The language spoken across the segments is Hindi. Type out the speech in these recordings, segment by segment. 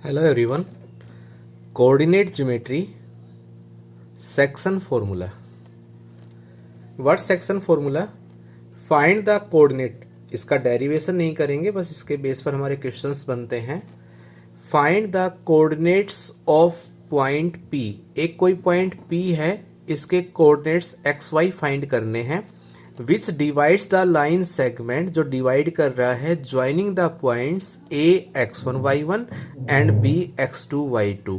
Hello everyone. Coordinate geometry section formula. What section formula? Find the coordinate. इसका डेरिवेशन नहीं करेंगे, बस इसके बेस पर हमारे क्वेश्चंस बनते हैं. Find the coordinates of point P. एक कोई पॉइंट P है, इसके कोऑर्डिनेट्स XY फाइंड करने हैं. विच डिवाइड्स द लाइन सेगमेंट, जो डिवाइड कर रहा है joining the points A x1 y1 and B x2 y2.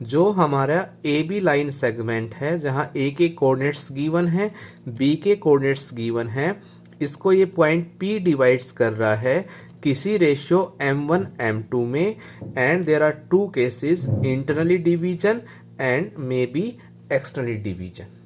जो हमारा ए बी लाइन सेगमेंट है, जहां ए के कोऑर्डिनेट्स गिवन है, बी के कोऑर्डिनेट्स गिवन है, इसको ये पॉइंट P डिवाइड्स कर रहा है किसी रेशियो m1 m2 में. And there are two cases, internally division and may be externally division.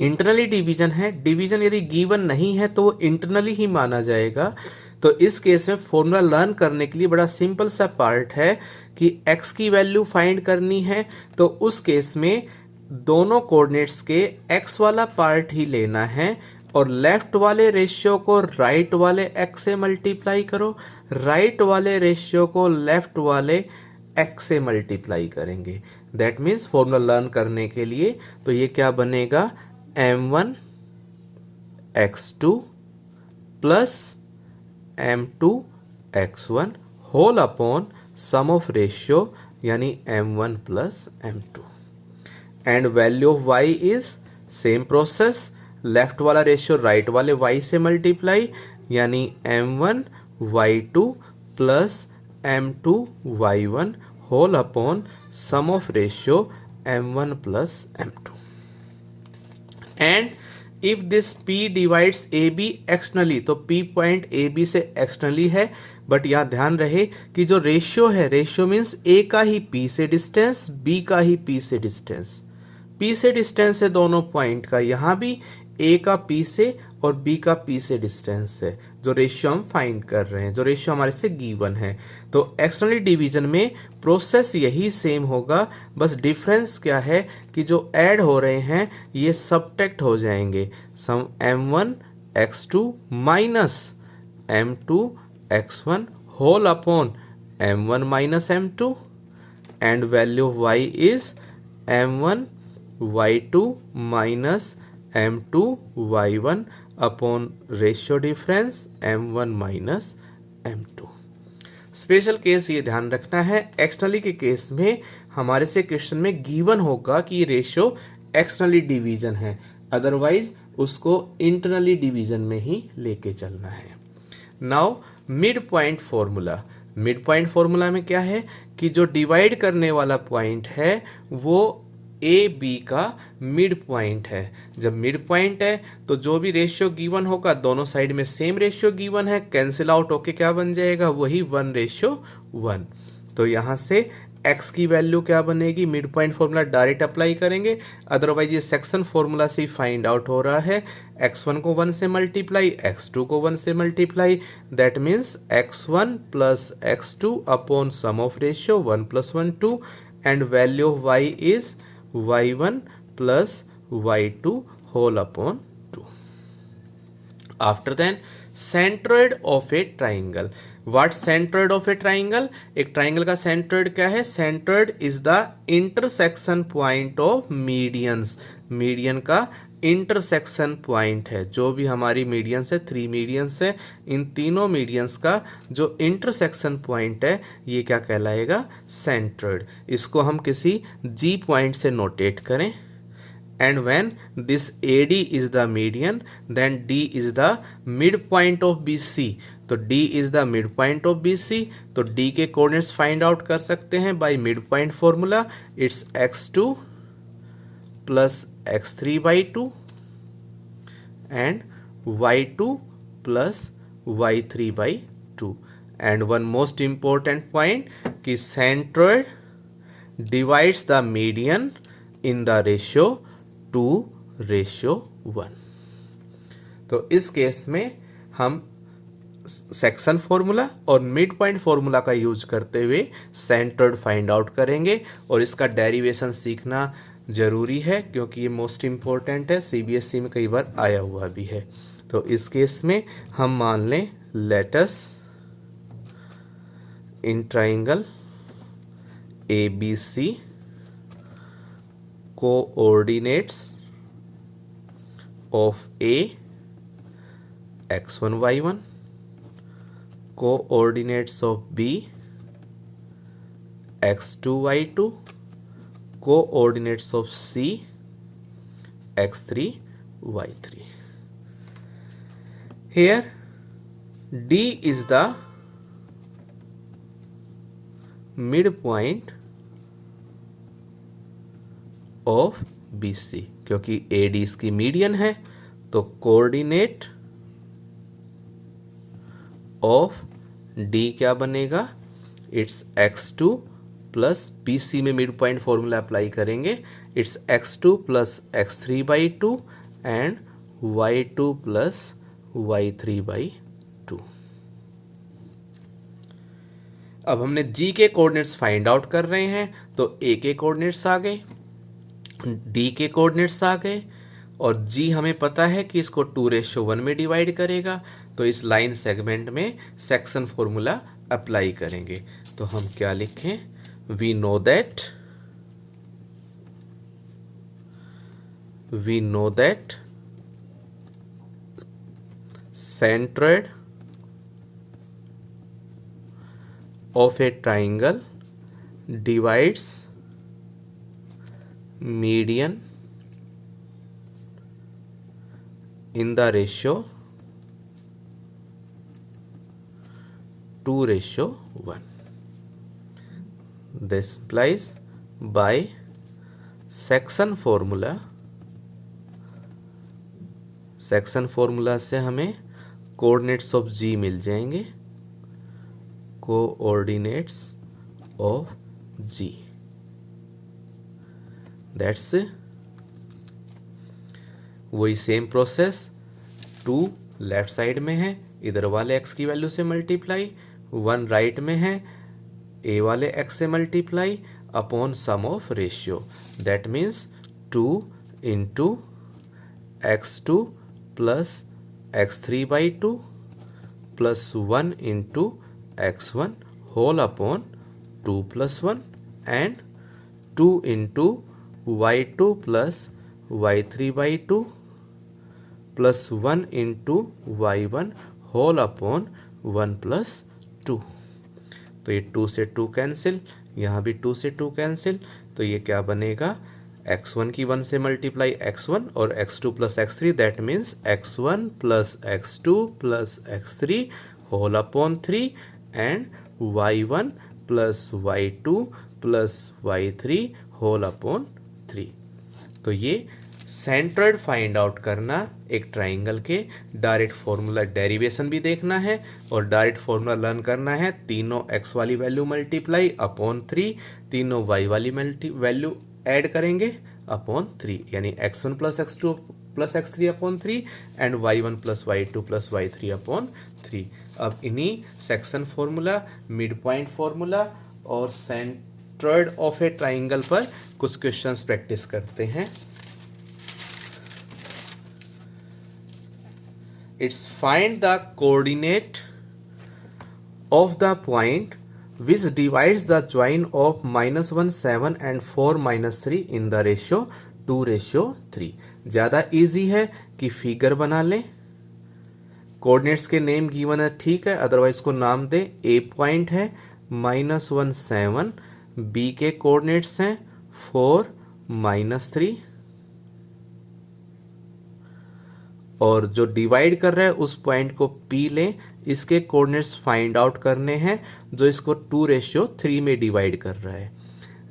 Internally division है, डिवीजन यदि गिवन नहीं है तो वो इंटरनली ही माना जाएगा. तो इस केस में फॉर्मूला लर्न करने के लिए बड़ा सिंपल सा पार्ट है कि x की वैल्यू फाइंड करनी है. तो उस केस में दोनों कोऑर्डिनेट्स के x वाला पार्ट ही लेना है और लेफ्ट वाले रेशियो को राइट वाले x से मल्टीप्लाई करो, राइट वाले रेशियो को लेफ्ट वाले x से मल्टीप्लाई करेंगे. दैट मीन्स फॉर्मूला लर्न करने के लिए तो ये क्या बनेगा, m1 x2 plus m2 x1 whole upon sum of ratio यानी m1 plus m2. And value of y is same process, left वाला रेशियो राइट वाले y से मल्टीप्लाई यानी m1 y2 plus m2 y1 whole upon sum of ratio m1 plus m2. And if this P divides A B externally, तो P पॉइंट ए बी से एक्सटर्नली है. बट यहां ध्यान रहे कि जो रेशियो है, रेशियो मीन्स A का ही P से डिस्टेंस, B का ही P से डिस्टेंस. P से डिस्टेंस है दोनों पॉइंट का, यहां भी A का P से और B का P से डिस्टेंस है, जो रेशियो हम फाइंड कर रहे हैं, जो रेशियो हमारे से गिवन है. तो एक्सटर्नली डिवीजन में प्रोसेस यही सेम होगा, बस डिफरेंस क्या है कि जो ऐड हो रहे हैं ये सबट्रैक्ट हो जाएंगे. Sum m1 x2 minus m2 x1 whole upon m1 minus m2. And value of y is m1 y2 minus m2 y1 upon ratio difference m1 minus m2. Special case ये ध्यान रखना है, एक्सटर्नली के केस में हमारे से क्वेश्चन में गिवन होगा कि ये रेशियो एक्सटर्नली डिवीजन है, अदरवाइज उसको इंटरनली डिवीजन में ही लेके चलना है. Now mid point formula. Mid point formula में क्या है कि जो डिवाइड करने वाला पॉइंट है वो ए बी का मिड पॉइंट है. जब मिड पॉइंट है तो जो भी रेशियो गिवन होगा, दोनों साइड में सेम रेशियो गिवन है, कैंसिल आउट होके क्या बन जाएगा, वही 1:1. तो यहां से x की वैल्यू क्या बनेगी, mid point formula direct apply करेंगे, अदरवाइज ये सेक्शन फॉर्मूला से ही फाइंड आउट हो रहा है. x1 को 1 से मल्टीप्लाई, x2 को 1 से multiply, that means x1 plus x2 upon sum of ratio 1 + 1 2. And value of y is y1 plus y2 whole upon 2. After then, centroid of a triangle. What centroid of a triangle? एक ट्राइंगल का सेंट्रोइड क्या है? Centroid is the intersection point of medians. Median का इंटरसेक्शन पॉइंट है. जो भी हमारी मीडियंस है, 3 मीडियंस है, इन तीनों मीडियंस का जो इंटरसेक्शन पॉइंट है ये क्या कहलाएगा, सेंट्रोइड. इसको हम किसी G पॉइंट से नोटेट करें. And when this AD is the median, then D is the mid point of BC. तो D is the mid point of BC. तो D के कोऑर्डिनेट्स फाइंड आउट कर सकते हैं by mid point formula. It's x2 plus x3/2 and y2 plus y3/2. And one most important point कि centroid divides the median in the ratio 2:1. तो इस केस में हम सेक्शन फॉर्मूला और मिड पॉइंट फॉर्मूला का यूज करते हुए सेंट्रोइड फाइंड आउट करेंगे, और इसका डेरिवेशन सीखना जरूरी है क्योंकि ये मोस्ट इंपॉर्टेंट है, CBSE में कई बार आया हुआ भी है. तो इस केस में हम मान लें let us in triangle ABC coordinates of A x1 y1, coordinates of B x2 y2, coordinates of C x3 y3. Here D is the midpoint of BC, क्योंकि AD इसकी मीडियन है, तो कोऑर्डिनेट ऑफ D क्या बनेगा, इट्स x2 प्लस BC में मिड पॉइंट फॉर्मूला अप्लाई करेंगे, it's x2 plus x3 by 2 and y2 plus y3 by 2। अब हमने G के कोऑर्डिनेट्स फाइंड आउट कर रहे हैं, तो A के कोऑर्डिनेट्स आ गए, D के कोऑर्डिनेट्स आ गए, और G हमें पता है कि इसको 2:1 में डिवाइड करेगा, तो इस लाइन सेगमेंट में सेक्शन फॉर्मूला अप्लाई करेंगे। तो हम क्या लिखें, we know that centroid of a triangle divides median in the ratio 2:1. This implies by section formula से हमें कोऑर्डिनेट्स ऑफ G मिल जाएंगे, कोऑर्डिनेट्स ऑफ G, दैट्स वही सेम प्रोसेस, 2 लेफ्ट साइड में है, इधर वाले x की वैल्यू से मल्टीप्लाई, 1 राइट में है, a वाले x से multiply upon sum of ratio, that means 2 into x2 plus x3 by 2 plus 1 into x1 whole upon 2 plus 1 and 2 into y2 plus y3 by 2 plus 1 into y1 whole upon 1 plus 2। तो ये 2 से 2 कैंसिल, यहाँ भी 2 से 2 कैंसिल, तो ये क्या बनेगा, x1 की 1 से मल्टीप्लाई x1 और x2 plus x3, that means x1 plus x2 plus x3 whole upon 3 and y1 plus y2 plus y3 whole upon 3। तो ये सेंट्रोइड फाइंड आउट करना, एक ट्राइंगल के डायरेक्ट फॉर्मूला डेरिवेशन भी देखना है और डायरेक्ट फॉर्मूला लर्न करना है, तीनों x वाली वैल्यू मल्टीप्लाई अपॉन 3, तीनों y वाली वैल्यू ऐड करेंगे अपॉन 3, यानी x1 plus x2 plus x3 upon 3 and y1 plus y2 plus y3 upon 3। अब इन्हीं section formula, mid point formula और सेंट्रोइड ऑफ ए ट्राइंगल पर कुछ क्वेश्चंस प्रैक्टिस करते हैं। It's find the coordinate of the point which divides the join of -1 7 and 4 -3 in the ratio 2:3। ज़्यादा इजी है कि फिगर बना लें, कोऑर्डिनेट्स के नेम गिवन है, ठीक है, अदरवाइज को नाम दे, ए पॉइंट है -1 7, बी के कोऑर्डिनेट्स हैं 4 -3, और जो डिवाइड कर रहा है उस पॉइंट को P लें, इसके कोऑर्डिनेट्स फाइंड आउट करने हैं जो इसको 2:3 में डिवाइड कर रहा है।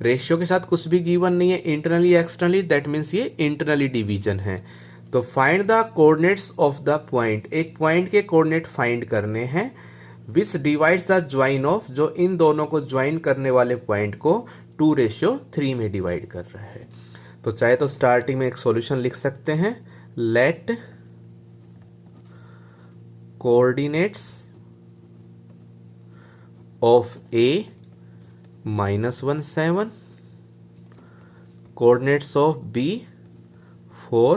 रेशियो के साथ कुछ भी गिवन नहीं है, इंटरनली एक्सटर्नली, दैट मीन्स ये इंटरनली डिवीजन है। तो find the coordinates of the point, एक पॉइंट के कोऑर्डिनेट फाइंड करने हैं, विच डिवाइड्स द ज्वाइन ऑफ, जो इन दोनों को ज्वाइन करने वाले पॉइंट को 2:3 में डिवाइड कर रहा है। तो चाहे तो स्टार्टिंग में एक सॉल्यूशन लिख सकते हैं, late coordinates of A -1 7, coordinates of B 4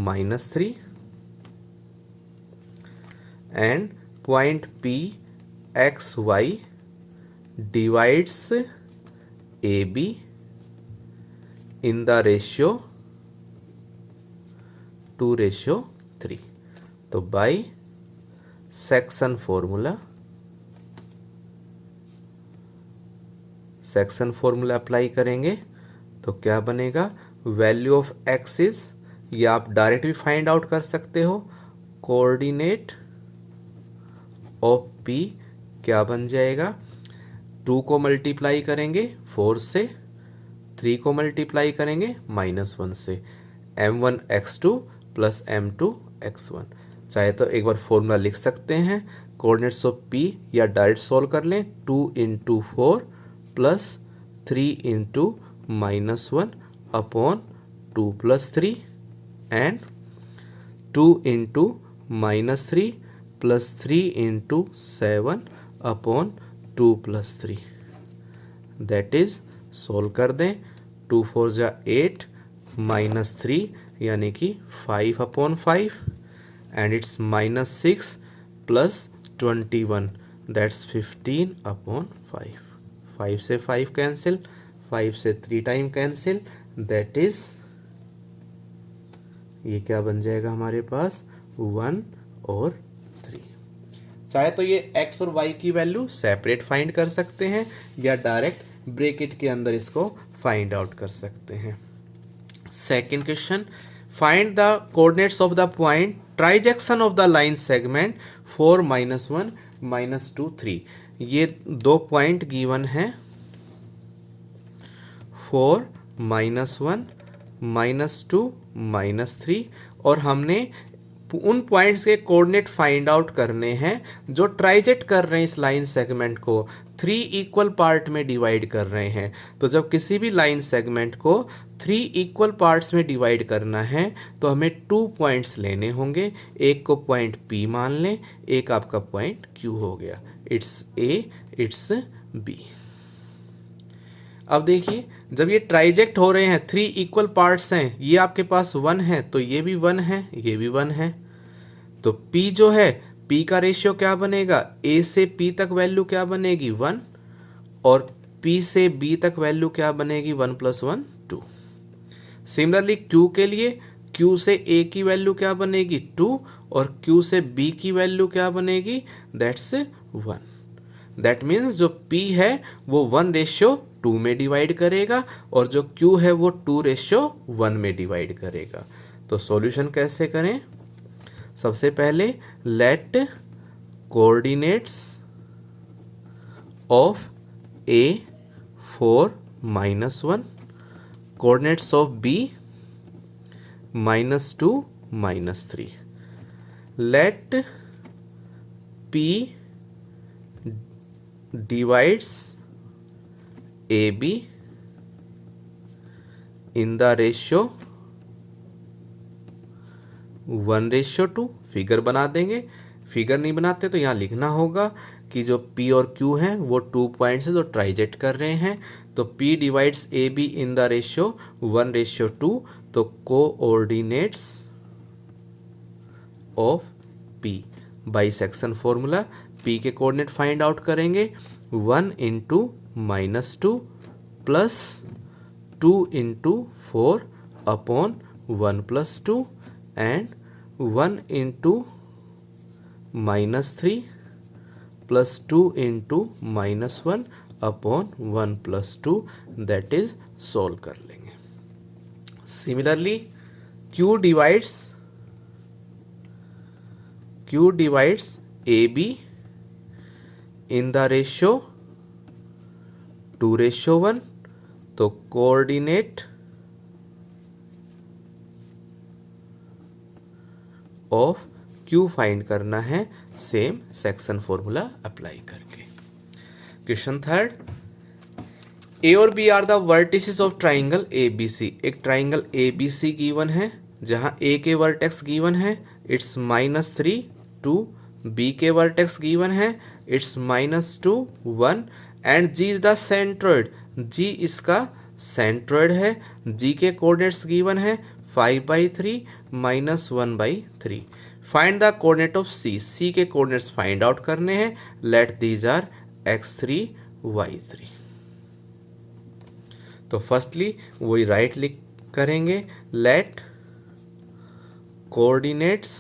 -3 and point P x y divides A be in the ratio 2:3। तो बाई सेक्शन फॉर्मूला अप्लाई करेंगे तो क्या बनेगा, वैल्यू ऑफ एक्स इज, ये आप डायरेक्ट भी फाइंड आउट कर सकते हो, कोऑर्डिनेट ऑफ पी क्या बन जाएगा, 2 को मल्टीप्लाई करेंगे 4 से, 3 को मल्टीप्लाई करेंगे -1 से, m1x2 प्लस m2x1। चाहे तो एक बार फॉर्मूला लिख सकते हैं, कोऑर्डिनेट्स ऑफ पी, या डायरेक्ट सॉल्व कर लें, 2 × 4 plus 3 × -1 upon 2 + 3 and 2 × -3 plus 3 × 7 upon 2 + 3। That is, solve कर दें, 2 × 4 = 8 -3 यानी कि 5/5 एंड इट्स -6 प्लस 21 दैट्स 15/5। 5 से 5 कैंसिल, 5 से 3 टाइम कैंसिल, दैट इज, ये क्या बन जाएगा हमारे पास, 1 और 3। चाहे तो ये x और y की वैल्यू सेपरेट फाइंड कर सकते हैं या डायरेक्ट ब्रैकेट के अंदर इसको फाइंड आउट कर सकते हैं। Second question, find the coordinates of the point trisection of the line segment 4 -1 -2 3। ये 2 पॉइंट गिवन है, 4 -1 -2 -3, और हमने उन पॉइंट्स के कोऑर्डिनेट फाइंड आउट करने हैं जो ट्राइजेक्ट कर रहे हैं इस लाइन सेगमेंट को, 3 इक्वल पार्ट में डिवाइड कर रहे हैं। तो जब किसी भी लाइन सेगमेंट को 3 इक्वल पार्ट्स में डिवाइड करना है तो हमें 2 पॉइंट्स लेने होंगे, एक को पॉइंट P मान लें, एक आपका पॉइंट Q हो गया, इट्स A, इट्स B। अब देखिए, जब ये ट्राइजेक्ट हो रहे हैं, 3 इक्वल पार्ट्स हैं, ये आपके पास 1 है तो ये भी 1 है, ये भी 1 है, तो P जो है, P का रेशियो क्या बनेगा, A से P तक वैल्यू क्या बनेगी, 1, और P से B तक वैल्यू क्या बनेगी, 1 + 1 2। सिमिलरली Q के लिए, Q से A की वैल्यू क्या बनेगी, 2, और Q से B की वैल्यू क्या बनेगी, दैट्स 1। दैट मीन्स जो P है वो 1:2 में डिवाइड करेगा और जो Q है वो 2:1 में डिवाइड करेगा। तो सॉल्यूशन कैसे करें, सबसे पहले let coordinates of A 4 -1, coordinates of B -2 -3, let P divides AB in the ratio 1:2। Figure बना देंगे, फिगर नहीं बनाते तो यहाँ लिखना होगा कि जो P और Q हैं वो 2 पॉइंट्स है जो ट्राइजेक्ट कर रहे हैं, तो P divides AB in the ratio 1:2। तो coordinates of P by section formula, P के कोऑर्डिनेट फाइंड आउट करेंगे, 1 × -2 plus 2 × 4 upon 1 + 2 and 1 × -3 plus 2 × -1 upon 1 + 2, that is, solve कर लेंगे। Similarly Q divides AB in the ratio 2:1। तो कोऑर्डिनेट ऑफ Q फाइंड करना है, सेम सेक्शन फॉर्मूला अप्लाई करके। क्वेश्चन थर्ड, A और B are the vertices of triangle ABC। एक ट्राइंगल ABC गिवन है जहां A के वर्टेक्स गिवन है, इट्स -3 2, B के वर्टेक्स गिवन है, it's -2 1, and G is the centroid, G इसका सेंट्रोइड है, G के कोऑर्डिनेट्स गिवन है 5/3 -1/3। Find the coordinate of C, C के कोऑर्डिनेट्स फाइंड आउट करने हैं, let these are x3 y3। तो फर्स्टली वही राइट लिख करेंगे, let coordinates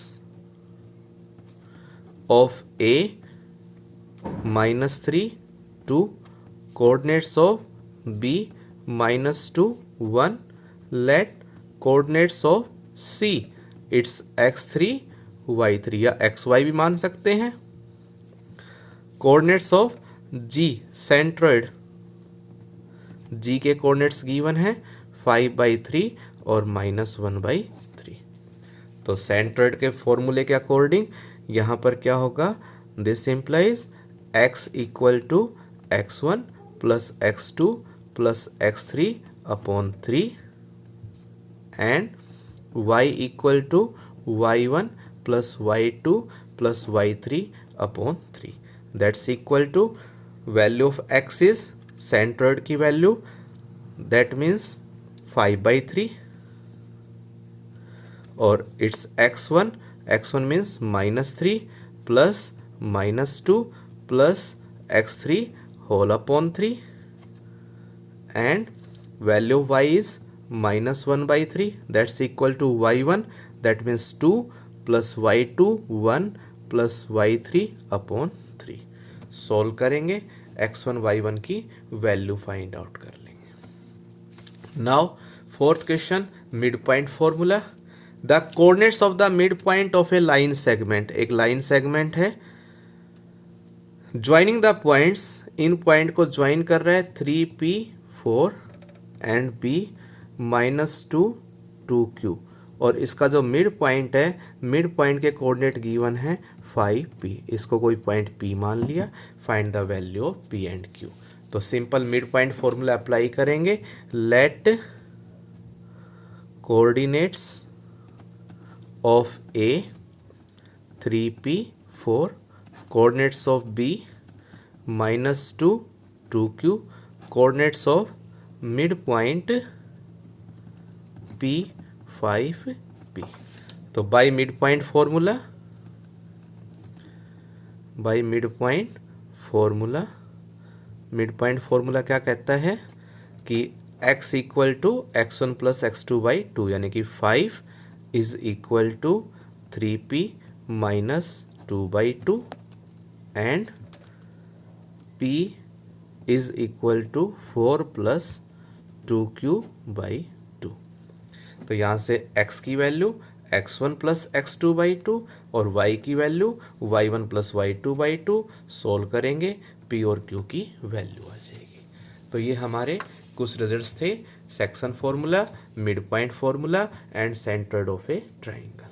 of A -3 two coordinates of B -2 1, let coordinates of C it's x3 y3 या xy भी मान सकते हैं। Coordinates of G centroid, G के कोऑर्डिनेट्स गिवन है 5/3 और -1/3। तो सेंट्रॉइड के फॉर्मूले के अकॉर्डिंग यहाँ पर क्या होगा, this implies x equal to x1 plus x2 plus x3 upon 3 and y equal to y1 plus y2 plus y3 upon 3। That's equal to value of x is centroid की वैल्यू, दैट मीन्स 5/3 और it's x1 means -3 plus -2 plus x3 whole upon 3 and value of y is -1/3, that's equal to y1, that means 2 plus y2 1 plus y3 upon 3। Solve करेंगे, x1 y1 की वैल्यू फाइंड आउट कर लेंगे। Now fourth question, mid point formula. The coordinates of the mid point of A line segment, एक लाइन सेगमेंट है, joining the points, in point को ज्वाइन कर रहा है 3p 4 एंड b -2 2q, और इसका जो मिड पॉइंट है, मिड पॉइंट के कोऑर्डिनेट गिवन है 5p, इसको कोई पॉइंट p मान लिया। Find the value of p and q। तो simple mid point formula apply करेंगे, let coordinates of a 3p 4, coordinates of b -2 2q, coordinates of mid point p 5p। तो by mid point formula, by mid point formula, mid point formula क्या कहता है कि x equal to x1 plus x2/2, यानी कि 5 is equal to 3p -2/2 and p is equal to 4 plus 2q/2। तो यहाँ से x की वैल्यू x1 प्लस x2/2 और y की value y1 plus y2/2 solve करेंगे, p और q की वैल्यू आ जाएगी। तो ये हमारे कुछ रिजल्ट्स थे, section formula, mid point formula and centroid of A triangle.